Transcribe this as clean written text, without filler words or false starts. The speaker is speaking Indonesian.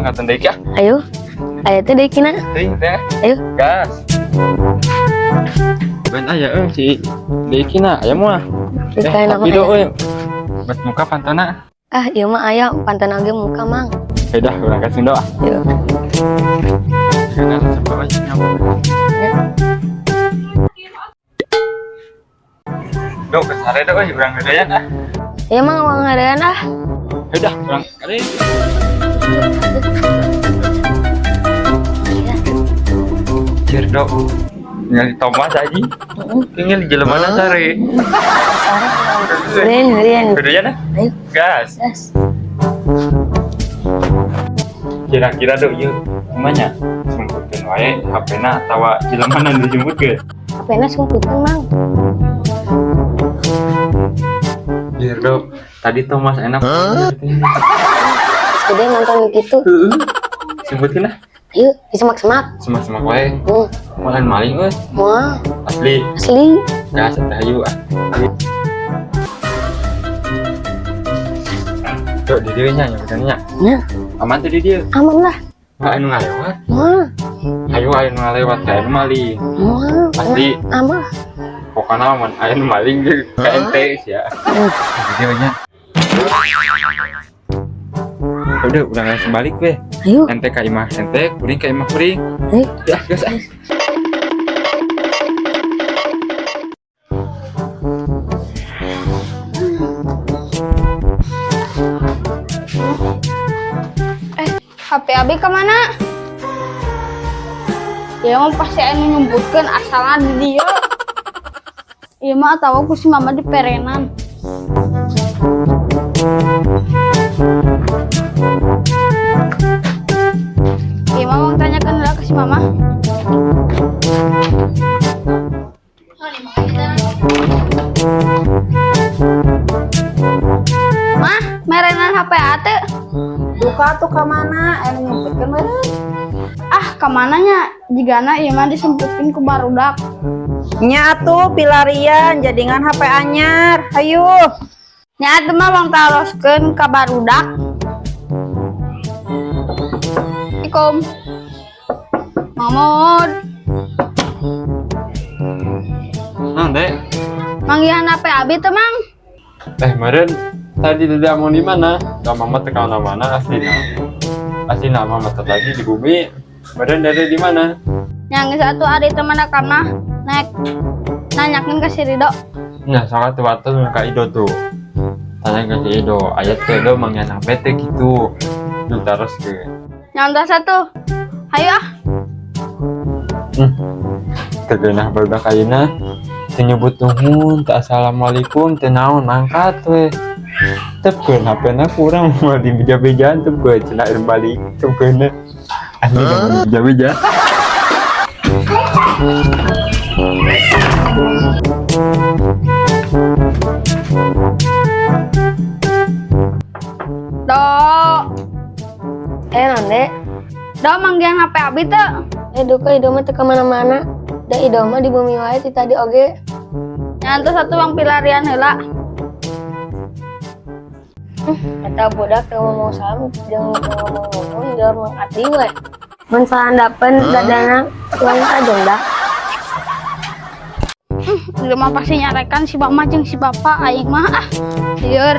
angkatan deui ya. Ayo. Ayo teh deui kina. Teuing teh. Ayo. Gas. Ben aya si deui kina aya moal. Dikain nama Video aya. bet muka pantona. Ah, ieu mah aya pantana ge muka, Mang. Dah urang ka Sunda. Yuk. Kana sebawa nyamuk. Dok, kesare dok urang gedean ah. Ieu mah uang ngarean ah. Dah urang kali. Cer dok. Nyali Thomas aja. Tinggal di jelemana sare. Ngerian. Gedean ah. Ayo. Gas. Gas. Kira-kira dok yuk gimana? Sumputkeun wae HP-na atawa jelemana nu dijemputkeun. Apena sumputkeun, Mang. Biar dok, tadi Thomas enak. Gede nonton gitu. Sumputkeun lah. Ayo, disemak-semak. Semak-semak wae. Malahan maling euy. Moal. Asli. Asli. Gas teh hayu ah. Dok, di dieu nya benernya. Nah, Aman tuh di dieu. aman lah. Wah, anu ngalewat. Moal. Hayu anu ngalewat kae anu maling. Moal. Asli. Aman. Pokoknya aman aya nu maling ge KNT sia. Di dieu nya. Udah langsung balik weh. Ayo. Ente ka imah ente, kuring ka imah kuring. Ayo. Ya, gas ah. HP Abi kemana? Ya mau pasti anu nyumputkeun asalna di dieu. Ieu mah atawa ku si mama di perenan. Ieu mah mau tanyakeun heula ke si mama. Mah, merenan HP ate. Duka tuh ke mana? Anu nyumputkeun meureun. Ah, kemananya? Jigana ieu mah disemputkeun ku barudak. Nya atuh pilarian jadingan HP anyar. Hayu. Nya atuh mah bang taroskeun ka barudak. Assalamualaikum. Mahmud, Nang dek. manggihan HP Abi teh, Mang. Meren tadi tidak mau di mana? Gak mama tekan mana asli nama mata lagi di bumi. Meren dari di mana? Yang satu hari teman kamah naik nanyakin ke si Rido. Nah, salah tuh waktu Kak Ido tuh. Tanya ke si Ido, ayat ke Ido mangyan HP teh gitu. Lu terus ke. Yang satu, hayo ah. Tergenah barudak kayuna. Nyebut nuhun, tak assalamualaikum, teu naon mangkat we. Tepkeun HP-na kurang mau dibeja-bejaan tepkeun cenah balik tepkeun. Asli gak beja-beja. Do, Nonde. do manggihan HP Abi teh. Duka ido mah teu kemana-mana. Da ido mah di bumi wae ti tadi oge. Yang satu bang pilarian heula. Eta budak teu ngomong salam jeung ngomong jeung mangati we. Mun sahandapeun dadana tuang kajong dah. Ieu mah pasti nyarekan si mama jeung si bapak aing mah ah. Lieur.